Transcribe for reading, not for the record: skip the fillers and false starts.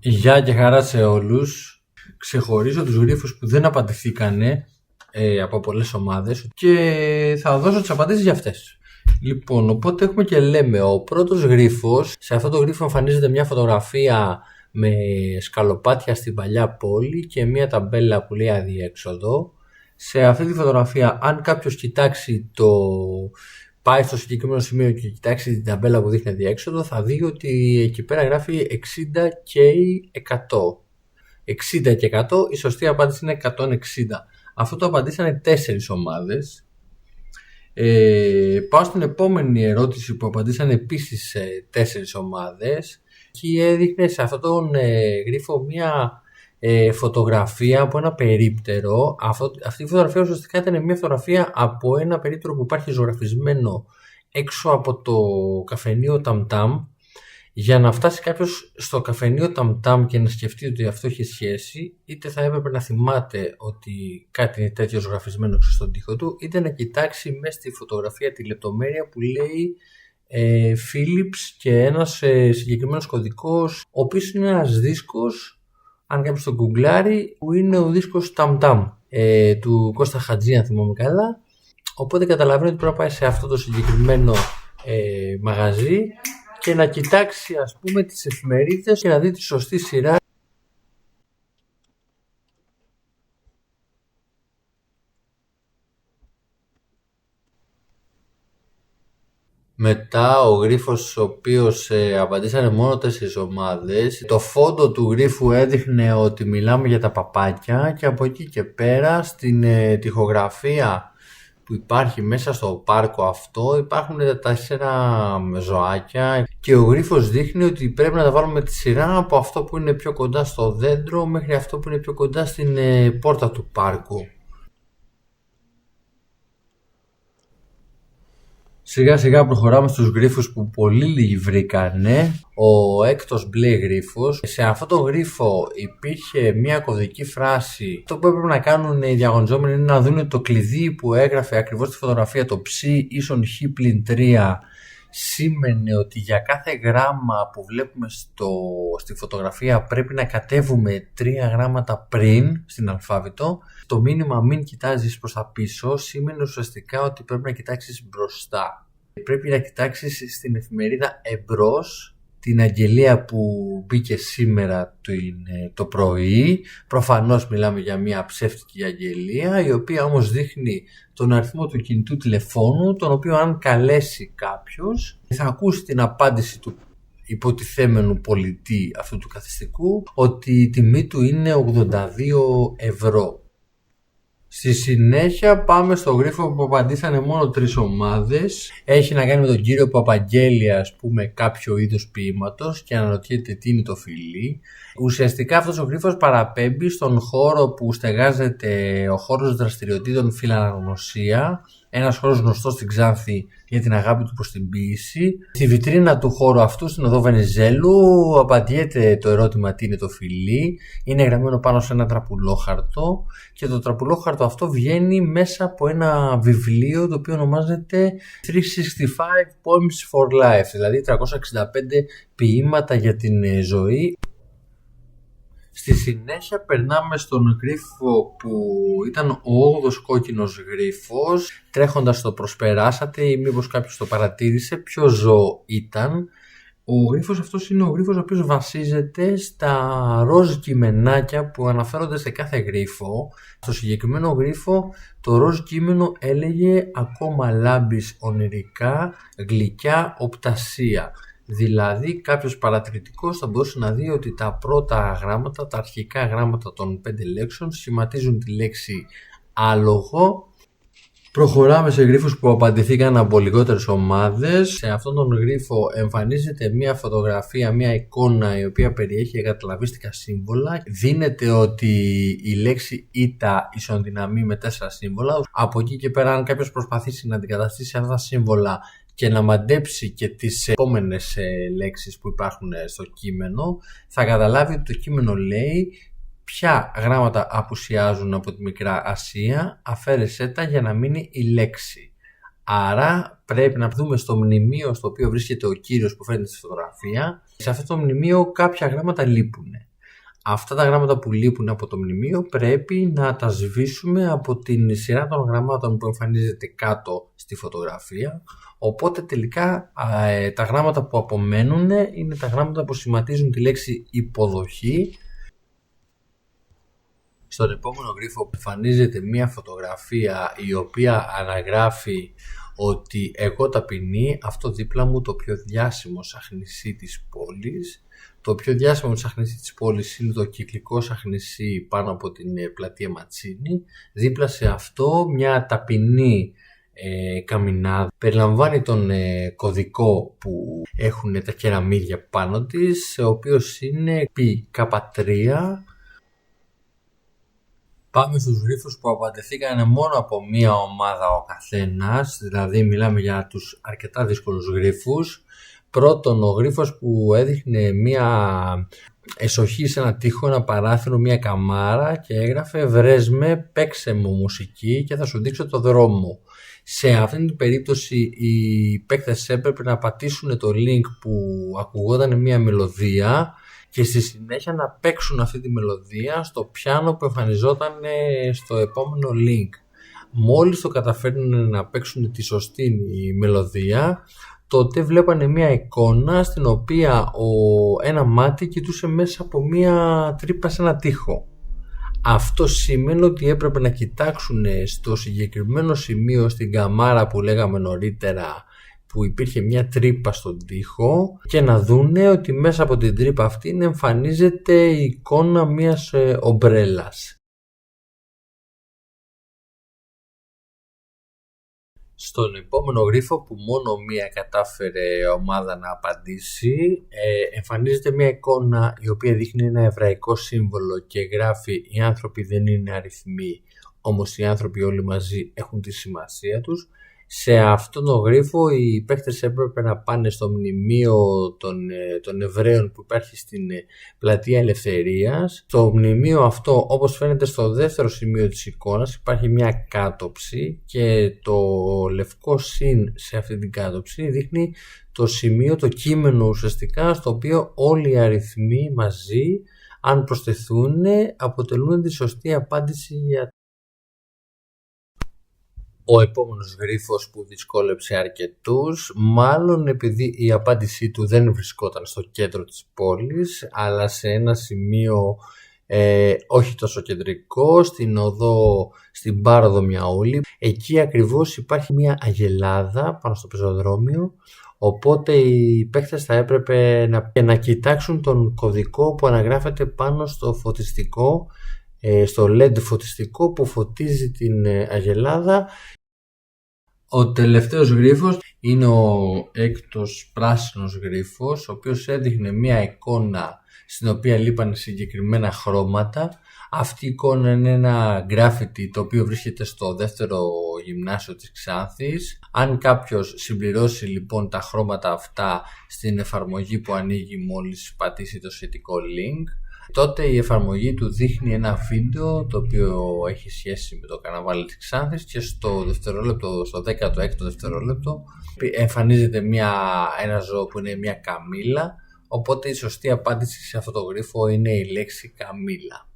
Γεια και χαρά σε όλους. Ξεχωρίζω τους γρίφους που δεν απαντηθήκανε από πολλές ομάδες και θα δώσω τις απαντήσεις για αυτές. Λοιπόν, οπότε έχουμε και λέμε ο πρώτος γρίφος. Σε αυτό το γρίφο εμφανίζεται μια φωτογραφία με σκαλοπάτια στην παλιά πόλη και μια ταμπέλα που λέει αδιέξοδο. Σε αυτή τη φωτογραφία, αν κάποιος κοιτάξει πάει στο συγκεκριμένο σημείο και κοιτάξει την ταμπέλα που δείχνει αδιέξοδο, θα δει ότι εκεί πέρα γράφει 60 και 100. 60 και 100, η σωστή απάντηση είναι 160. Αυτό το απαντήσανε 4 ομάδες. Πάω στην επόμενη ερώτηση που απαντήσανε επίσης 4 ομάδες και έδειχνε σε αυτόν τον γρίφο μια φωτογραφία από ένα περίπτερο. Αυτή η φωτογραφία ουσιαστικά ήταν μια φωτογραφία από ένα περίπτερο που υπάρχει ζωγραφισμένο έξω από το καφενείο Ταμτάμ. Για να φτάσει κάποιος στο καφενείο Ταμτάμ και να σκεφτεί ότι αυτό έχει σχέση, είτε θα έπρεπε να θυμάται ότι κάτι είναι τέτοιο ζωγραφισμένο στον τοίχο του, είτε να κοιτάξει μέσα στη φωτογραφία τη λεπτομέρεια που λέει Philips και ένας συγκεκριμένος κωδικός, ο οποίος είναι ένας δίσκος, αν κάποιος το γκουγκλάρει, που είναι ο δίσκος Ταμτάμ του Κώστα Χατζή, αν θυμάμαι καλά. Οπότε καταλαβαίνω ότι πρέπει να πάει σε αυτό το συγκεκριμένο μαγαζί και να κοιτάξει, ας πούμε, τις εφημερίδες και να δει τη σωστή σειρά. Μετά ο γρίφος ο οποίος απαντήσανε μόνο 4 ομάδες. Το φόντο του γρίφου έδειχνε ότι μιλάμε για τα παπάκια και από εκεί και πέρα στην τοιχογραφία που υπάρχει μέσα στο πάρκο αυτό υπάρχουν τα 4 ζωάκια και ο γρίφος δείχνει ότι πρέπει να τα βάλουμε τη σειρά από αυτό που είναι πιο κοντά στο δέντρο μέχρι αυτό που είναι πιο κοντά στην πόρτα του πάρκου. Σιγά σιγά προχωράμε στους γρίφους που πολύ λίγοι βρήκανε. Ο έκτος μπλε γρίφος. Σε αυτό το γρίφο υπήρχε μια κωδική φράση. Αυτό που έπρεπε να κάνουν οι διαγωνιζόμενοι είναι να δουν το κλειδί που έγραφε ακριβώς στη φωτογραφία, το ψ ίσον χ πλην 3. Σήμαινε ότι για κάθε γράμμα που βλέπουμε στη φωτογραφία πρέπει να κατέβουμε 3 γράμματα πριν στην αλφάβητο. Το μήνυμα μην κοιτάζεις προς τα πίσω σήμαινε ουσιαστικά ότι πρέπει να κοιτάξεις μπροστά. Πρέπει να κοιτάξεις στην εφημερίδα εμπρός την αγγελία που μπήκε σήμερα το πρωί. Προφανώς μιλάμε για μια ψεύτικη αγγελία, η οποία όμως δείχνει τον αριθμό του κινητού τηλεφώνου, τον οποίο αν καλέσει κάποιος θα ακούσει την απάντηση του υποτιθέμενου πολιτή αυτού του καθιστικού ότι η τιμή του είναι 82 ευρώ. Στη συνέχεια πάμε στο γρίφο που απαντήσανε μόνο 3 ομάδες. Έχει να κάνει με τον κύριο Παπαγγέλη, ας πούμε, κάποιο είδος ποίηματος και αναρωτιέται τι είναι το φιλί. Ουσιαστικά αυτός ο γρίφος παραπέμπει στον χώρο που στεγάζεται ο χώρος δραστηριοτήτων φιλαναγνωσία, ένας χώρος γνωστός στην Ξάνθη για την αγάπη του προς την ποίηση. Στη βιτρίνα του χώρου αυτού, στην οδό Βενιζέλου, απαντιέται το ερώτημα τι είναι το φιλί. Είναι γραμμένο πάνω σε ένα τραπουλόχαρτο και το τραπουλόχαρτο αυτό βγαίνει μέσα από ένα βιβλίο το οποίο ονομάζεται 365 Poems for Life, δηλαδή 365 ποίηματα για την ζωή. Στη συνέχεια περνάμε στον γρίφο που ήταν ο 8ος κόκκινος γρίφος. Τρέχοντας το προσπεράσατε ή μήπως κάποιος το παρατήρησε ποιο ζώο ήταν. Ο γρίφος αυτός είναι ο γρίφος ο οποίος βασίζεται στα ροζ κειμενάκια που αναφέρονται σε κάθε γρίφο. Στο συγκεκριμένο γρίφο το ροζ κείμενο έλεγε «Ακόμα λάμπεις ονειρικά, γλυκιά οπτασία». Δηλαδή κάποιος παρατηρητικός θα μπορούσε να δει ότι τα πρώτα γράμματα, τα αρχικά γράμματα των 5 λέξεων σχηματίζουν τη λέξη άλογο. Προχωράμε σε γρίφους που απαντηθήκαν από λιγότερες ομάδες. Σε αυτόν τον γρίφο εμφανίζεται μια φωτογραφία, μια εικόνα η οποία περιέχει εγκαταλαβίστικα σύμβολα. Δίνεται ότι η λέξη ήτα ισοδυναμεί με 4 σύμβολα. Από εκεί και πέρα, αν κάποιος προσπαθήσει να αντικαταστήσει αυτά τα σύμβολα και να μαντέψει και τις επόμενες λέξεις που υπάρχουν στο κείμενο, θα καταλάβει ότι το κείμενο λέει ποια γράμματα απουσιάζουν από τη Μικρά Ασία, αφαίρεσέ τα για να μείνει η λέξη. Άρα πρέπει να δούμε στο μνημείο στο οποίο βρίσκεται ο κύριος που φαίνεται στη φωτογραφία. Σε αυτό το μνημείο κάποια γράμματα λείπουν. Αυτά τα γράμματα που λείπουν από το μνημείο πρέπει να τα σβήσουμε από την σειρά των γραμμάτων που εμφανίζεται κάτω στη φωτογραφία. Οπότε τελικά τα γράμματα που απομένουν είναι τα γράμματα που σχηματίζουν τη λέξη υποδοχή. Στον επόμενο γρίφο εμφανίζεται μια φωτογραφία η οποία αναγράφει ότι εγώ ταπεινή, αυτό δίπλα μου το πιο διάσημο σαχνησί της πόλης. Το πιο διάσημο σαχνησί της πόλης είναι το κυκλικό σαχνησί πάνω από την πλατεία Ματσίνη. Δίπλα σε αυτό μια ταπεινή καμινάδα. Περιλαμβάνει τον κωδικό που έχουν τα κεραμίδια πάνω της, ο οποίος είναι PK3. Πάμε στους γρίφους που απαντηθήκαν μόνο από μία ομάδα ο καθένας, δηλαδή μιλάμε για τους αρκετά δύσκολους γρίφους. Πρώτον, ο γρίφος που έδειχνε μία εσοχή σε ένα τοίχο, ένα παράθυρο, μία καμάρα και έγραφε «Βρες με, παίξε μου μουσική και θα σου δείξω το δρόμο». Σε αυτήν την περίπτωση οι παίκτες έπρεπε να πατήσουν το link που ακουγόταν μία μελωδία και στη συνέχεια να παίξουν αυτή τη μελωδία στο πιάνο που εμφανιζόταν στο επόμενο link. Μόλις το καταφέρνουν να παίξουν τη σωστή μελωδία, τότε βλέπανε μια εικόνα στην οποία ένα μάτι κοιτούσε μέσα από μια τρύπα σε ένα τοίχο. Αυτό σημαίνει ότι έπρεπε να κοιτάξουν στο συγκεκριμένο σημείο στην καμάρα που λέγαμε νωρίτερα, που υπήρχε μια τρύπα στον τοίχο, και να δούνε ότι μέσα από την τρύπα αυτή εμφανίζεται η εικόνα μιας ομπρέλας. Στον επόμενο γρίφο που μόνο μία κατάφερε ομάδα να απαντήσει, εμφανίζεται μια εικόνα η οποία δείχνει ένα εβραϊκό σύμβολο και γράφει «Οι άνθρωποι δεν είναι αριθμοί, όμως οι άνθρωποι όλοι μαζί έχουν τη σημασία τους». Σε αυτόν τον γρίφο οι παίκτες έπρεπε να πάνε στο μνημείο των Εβραίων που υπάρχει στην πλατεία Ελευθερίας. Στο μνημείο αυτό, όπως φαίνεται στο δεύτερο σημείο της εικόνας, υπάρχει μια κάτοψη και το λευκό συν σε αυτή την κάτοψη δείχνει το σημείο, το κείμενο ουσιαστικά, στο οποίο όλοι οι αριθμοί μαζί, αν προσθεθούν, αποτελούν τη σωστή απάντηση για. Ο επόμενος γρίφος που δυσκόλεψε αρκετούς, μάλλον επειδή η απάντησή του δεν βρισκόταν στο κέντρο της πόλης, αλλά σε ένα σημείο όχι τόσο κεντρικό, στην οδό, στην πάροδο Μιαούλη. Εκεί ακριβώς υπάρχει μια αγελάδα πάνω στο πεζοδρόμιο, οπότε οι παίκτες θα έπρεπε να κοιτάξουν τον κωδικό που αναγράφεται πάνω στο φωτιστικό, στο LED φωτιστικό που φωτίζει την αγελάδα. Ο τελευταίος γρίφος είναι ο έκτος πράσινος γρίφος, ο οποίος έδειχνε μια εικόνα στην οποία λείπαν συγκεκριμένα χρώματα. Αυτή η εικόνα είναι ένα γκράφιτι το οποίο βρίσκεται στο δεύτερο γυμνάσιο της Ξάνθης. Αν κάποιος συμπληρώσει λοιπόν τα χρώματα αυτά στην εφαρμογή που ανοίγει μόλις πατήσει το σχετικό link, τότε η εφαρμογή του δείχνει ένα βίντεο το οποίο έχει σχέση με το καρναβάλι της Ξάνθης και στο 16ο δευτερόλεπτο εμφανίζεται ένα ζώο που είναι μια καμήλα, οπότε η σωστή απάντηση σε αυτό το γρίφο είναι η λέξη καμήλα.